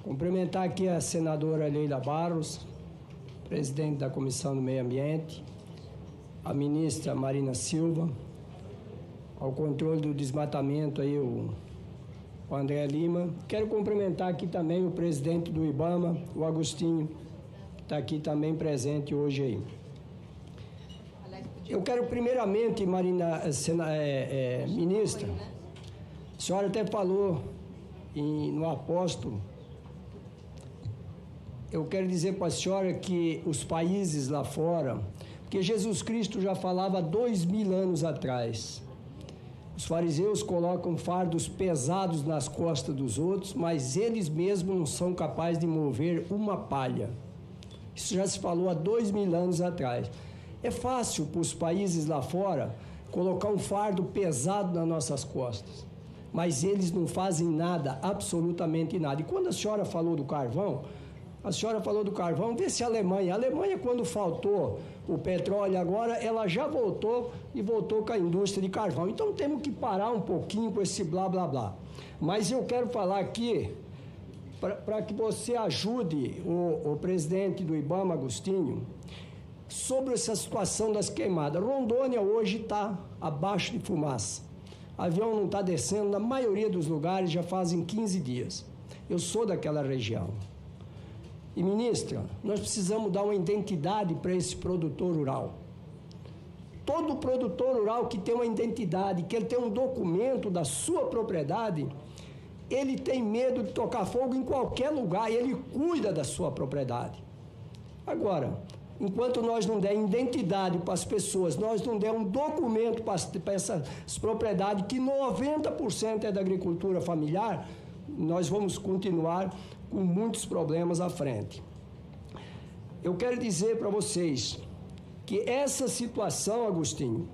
Cumprimentar aqui a senadora Leila Barros, presidente da Comissão do Meio Ambiente, a ministra Marina Silva, ao controle do desmatamento aí o André Lima. Quero cumprimentar aqui também o presidente do IBAMA, o Agostinho, que está aqui também presente hoje aí. Eu quero primeiramente, ministra, a senhora até falou no apóstolo. Eu quero dizer para a senhora que os países lá fora, porque Jesus Cristo já falava há 2000 anos atrás, os fariseus colocam fardos pesados nas costas dos outros, mas eles mesmos não são capazes de mover uma palha. Isso já se falou há 2000 anos atrás. É fácil para os países lá fora colocar um fardo pesado nas nossas costas, mas eles não fazem nada, absolutamente nada. E quando a senhora falou do carvão, vê se a Alemanha, quando faltou o petróleo agora, ela já voltou com a indústria de carvão. Então temos que parar um pouquinho com esse blá blá blá. Mas eu quero falar aqui, para que você ajude o presidente do IBAMA, Agostinho, sobre essa situação das queimadas. Rondônia hoje está abaixo de fumaça. O avião não está descendo, na maioria dos lugares já fazem 15 dias. Eu sou daquela região. E, ministra, nós precisamos dar uma identidade para esse produtor rural. Todo produtor rural que tem uma identidade, que ele tem um documento da sua propriedade, ele tem medo de tocar fogo em qualquer lugar, e ele cuida da sua propriedade. Agora, enquanto nós não der identidade para as pessoas, nós não der um documento para essas propriedades, que 90% é da agricultura familiar, nós vamos continuar com muitos problemas à frente. Eu quero dizer para vocês que essa situação, Agostinho,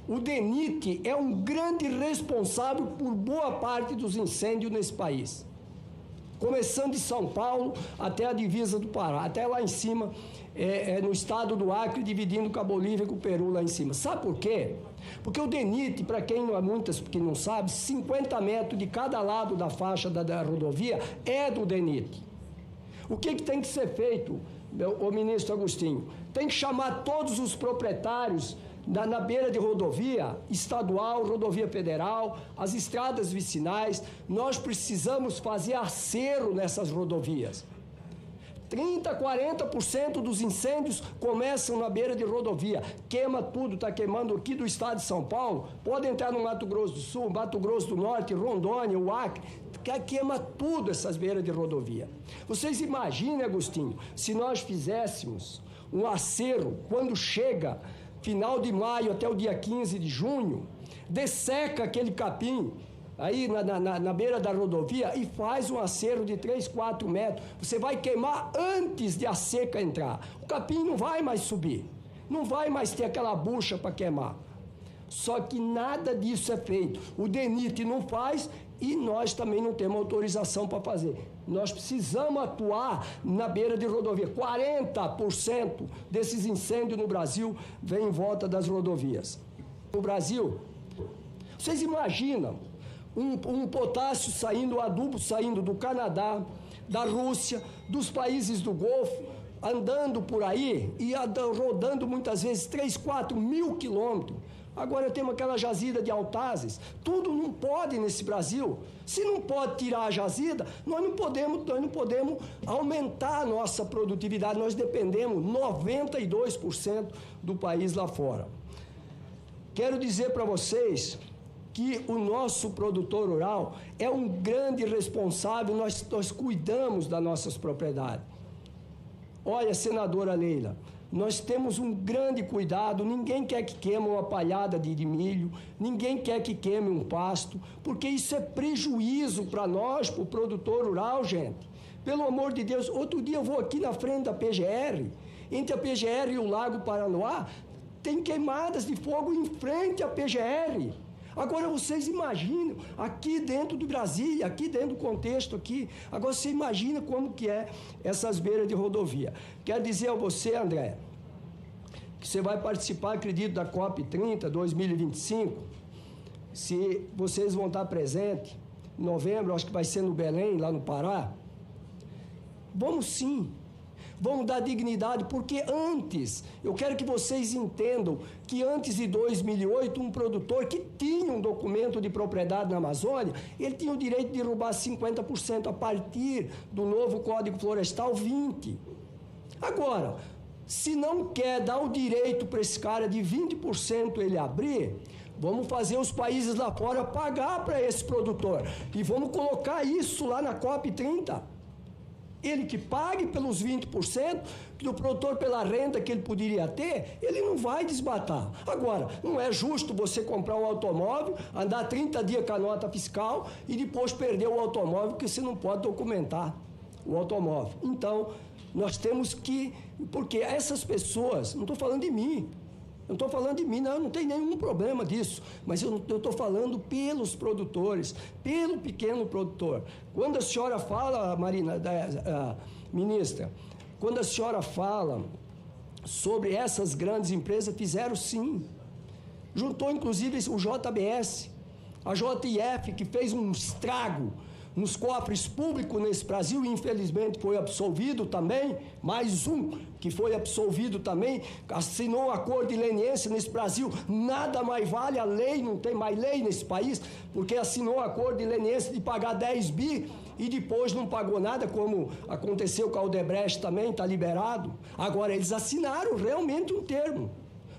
o DENIT é um grande responsável por boa parte dos incêndios nesse país. Começando de São Paulo até a divisa do Pará, até lá em cima, no estado do Acre, dividindo com a Bolívia e com o Peru lá em cima. Sabe por quê? Porque o DENIT, para quem não é muitas que não sabe, 50 metros de cada lado da faixa da rodovia é do DENIT. O que tem que ser feito, o ministro Agostinho? Tem que chamar todos os proprietários na beira de rodovia estadual, rodovia federal, as estradas vicinais. Nós precisamos fazer acero nessas rodovias. 30%, 40% dos incêndios começam na beira de rodovia. Queima tudo, está queimando aqui do estado de São Paulo. Pode entrar no Mato Grosso do Sul, Mato Grosso do Norte, Rondônia, o Acre. Queima tudo essas beiras de rodovia. Vocês imaginem, Agostinho, se nós fizéssemos um acero quando chega final de maio até o dia 15 de junho, desseca aquele capim aí na beira da rodovia e faz um acero de 3, 4 metros. Você vai queimar antes de a seca entrar. O capim não vai mais subir, não vai mais ter aquela bucha para queimar. Só que nada disso é feito. O DENIT não faz e nós também não temos autorização para fazer. Nós precisamos atuar na beira de rodovia. 40% desses incêndios no Brasil vêm em volta das rodovias. No Brasil, vocês imaginam um potássio saindo, adubo saindo do Canadá, da Rússia, dos países do Golfo, andando por aí e rodando muitas vezes 3, 4 mil quilômetros. Agora temos aquela jazida de Altazes. Tudo não pode nesse Brasil. Se não pode tirar a jazida, nós não podemos aumentar a nossa produtividade. Nós dependemos 92% do país lá fora. Quero dizer para vocês que o nosso produtor rural é um grande responsável, nós cuidamos das nossas propriedades. Olha, senadora Leila, nós temos um grande cuidado, ninguém quer que queime uma palhada de milho, ninguém quer que queime um pasto, porque isso é prejuízo para nós, para o produtor rural, gente. Pelo amor de Deus, outro dia eu vou aqui na frente da PGR, entre a PGR e o Lago Paranoá, tem queimadas de fogo em frente à PGR. Agora vocês imaginam, aqui dentro do Brasil, aqui dentro do contexto aqui, agora você imagina como que é essas beiras de rodovia. Quero dizer a você, André, que você vai participar, acredito, da COP30 2025, se vocês vão estar presentes, em novembro, acho que vai ser no Belém, lá no Pará. Vamos sim. Vamos dar dignidade, porque antes, eu quero que vocês entendam que antes de 2008, um produtor que tinha um documento de propriedade na Amazônia, ele tinha o direito de derrubar 50%, a partir do novo Código Florestal 20%. Agora, se não quer dar o direito para esse cara de 20% ele abrir, vamos fazer os países lá fora pagar para esse produtor. E vamos colocar isso lá na COP 30. Ele que pague pelos 20%, que o produtor, pela renda que ele poderia ter, ele não vai desmatar. Agora, não é justo você comprar um automóvel, andar 30 dias com a nota fiscal e depois perder o automóvel, porque você não pode documentar o automóvel. Então, nós temos que... Porque essas pessoas, não estou falando de mim, não tem nenhum problema disso, mas eu estou falando pelos produtores, pelo pequeno produtor. Quando a senhora fala, Marina, ministra, quando a senhora fala sobre essas grandes empresas, fizeram sim. Juntou inclusive o JBS, a JF, que fez um estrago nos cofres públicos nesse Brasil, e infelizmente foi absolvido também, mais um que foi absolvido também, assinou um acordo de leniência nesse Brasil, nada mais vale, a lei, não tem mais lei nesse país, porque assinou um acordo de leniência de pagar 10 bi, e depois não pagou nada, como aconteceu com a Odebrecht também, está liberado. Agora, eles assinaram realmente um termo,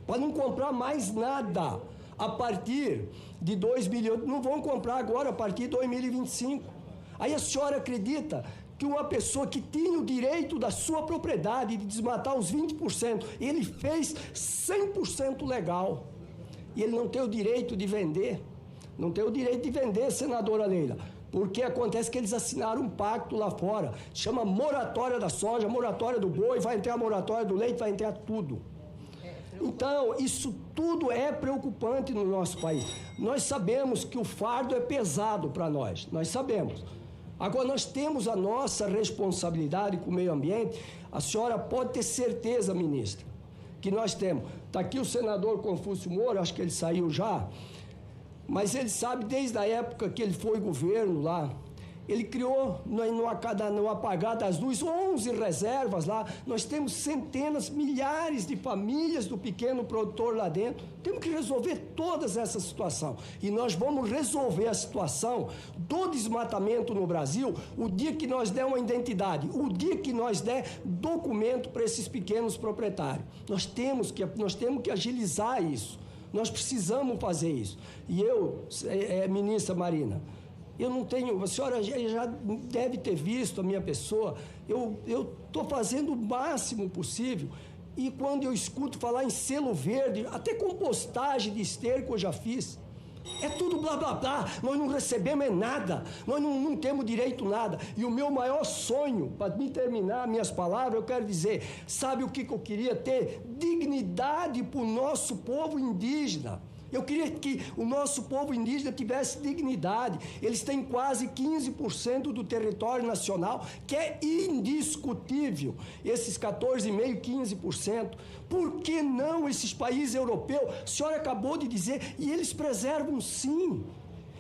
para não comprar mais nada, a partir de 2008, não vão comprar agora, a partir de 2025. Aí a senhora acredita que uma pessoa que tinha o direito da sua propriedade de desmatar os 20%, ele fez 100% legal, e ele não tem o direito de vender? Não tem o direito de vender, senadora Leila, porque acontece que eles assinaram um pacto lá fora, chama moratória da soja, moratória do boi, vai entrar a moratória do leite, vai entrar tudo. Então, isso tudo é preocupante no nosso país. Nós sabemos que o fardo é pesado para nós, nós sabemos. Agora, nós temos a nossa responsabilidade com o meio ambiente. A senhora pode ter certeza, ministra, que nós temos. Está aqui o senador Confúcio Moura, acho que ele saiu já, mas ele sabe desde a época que ele foi governo lá, ele criou no apagar das luzes 11 reservas lá. Nós temos centenas, milhares de famílias do pequeno produtor lá dentro. Temos que resolver toda essa situação. E nós vamos resolver a situação do desmatamento no Brasil o dia que nós der uma identidade, o dia que nós der documento para esses pequenos proprietários. Nós temos que agilizar isso. Nós precisamos fazer isso. E eu, ministra Marina, eu não tenho, a senhora já deve ter visto a minha pessoa, eu estou fazendo o máximo possível, e quando eu escuto falar em selo verde, até compostagem de esterco eu já fiz, é tudo blá blá blá, nós não recebemos nada, nós não temos direito a nada. E o meu maior sonho, para me terminar minhas palavras, eu quero dizer, sabe o que eu queria ter? Dignidade para o nosso povo indígena. Eu queria que o nosso povo indígena tivesse dignidade. Eles têm quase 15% do território nacional, que é indiscutível. Esses 14,5%, 15%. Por que não esses países europeus? A senhora acabou de dizer, e eles preservam sim.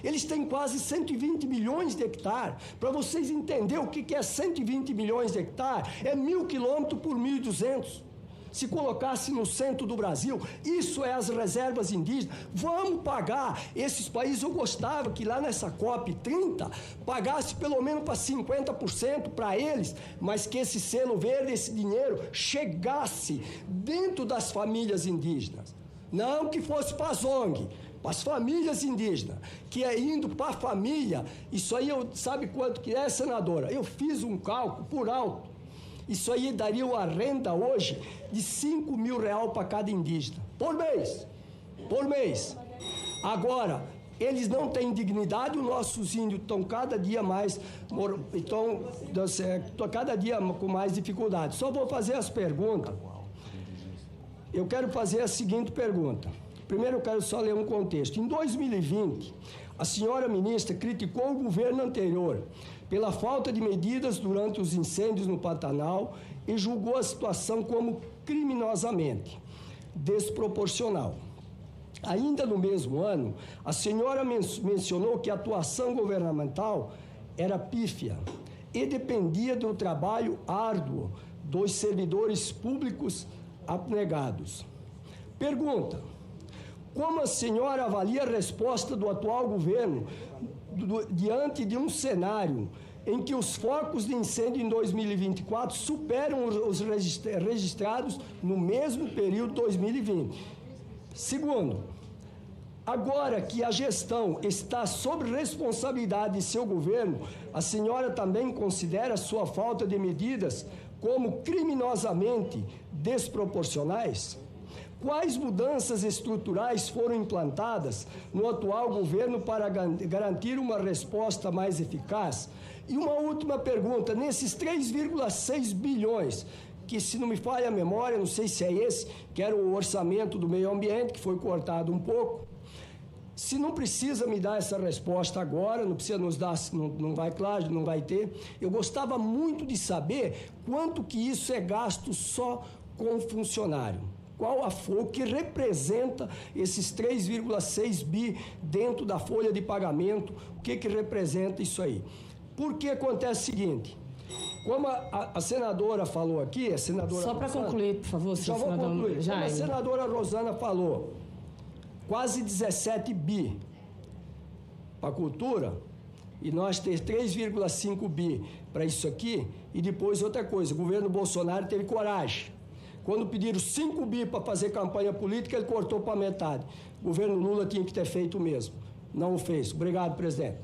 Eles têm quase 120 milhões de hectares. Para vocês entenderem o que é 120 milhões de hectares, é 1.000 quilômetros por 1.200. Se colocasse no centro do Brasil, isso é as reservas indígenas. Vamos pagar esses países. Eu gostava que lá nessa COP 30 pagasse pelo menos para 50% para eles, mas que esse selo verde, esse dinheiro, chegasse dentro das famílias indígenas. Não que fosse para as ONG, para as famílias indígenas, que é indo para a família. Isso aí, sabe quanto que é, senadora? Eu fiz um cálculo por alto. Isso aí daria uma renda hoje de R$5.000 para cada indígena, por mês. Agora, eles não têm dignidade, os nossos índios estão cada dia mais, cada dia com mais dificuldade. Só vou fazer as perguntas. Eu quero fazer a seguinte pergunta. Primeiro, eu quero só ler um contexto. Em 2020, a senhora ministra criticou o governo anterior pela falta de medidas durante os incêndios no Pantanal e julgou a situação como criminosamente desproporcional. Ainda no mesmo ano, a senhora mencionou que a atuação governamental era pífia e dependia do trabalho árduo dos servidores públicos abnegados. Pergunta: como a senhora avalia a resposta do atual governo diante de um cenário em que os focos de incêndio em 2024 superam os registrados no mesmo período de 2020? Segundo, agora que a gestão está sob responsabilidade de seu governo, a senhora também considera sua falta de medidas como criminosamente desproporcionais? Quais mudanças estruturais foram implantadas no atual governo para garantir uma resposta mais eficaz? E uma última pergunta: nesses 3,6 bilhões, que, se não me falha a memória, não sei se é esse, que era o orçamento do meio ambiente, que foi cortado um pouco, se não precisa me dar essa resposta agora, não precisa nos dar, não vai, claro, não vai ter, eu gostava muito de saber quanto que isso é gasto só com funcionário. Qual o que representa esses 3,6 bi dentro da folha de pagamento? O que representa isso aí? Porque acontece o seguinte: como a senadora falou aqui, a senadora... Só para concluir, por favor, senhor senador. Já vou concluir. Como a senadora Rosana falou, quase 17 bi para a cultura, e nós temos 3,5 bi para isso aqui, e depois outra coisa, o governo Bolsonaro teve coragem. Quando pediram 5 bi para fazer campanha política, ele cortou para metade. O governo Lula tinha que ter feito o mesmo. Não o fez. Obrigado, presidente.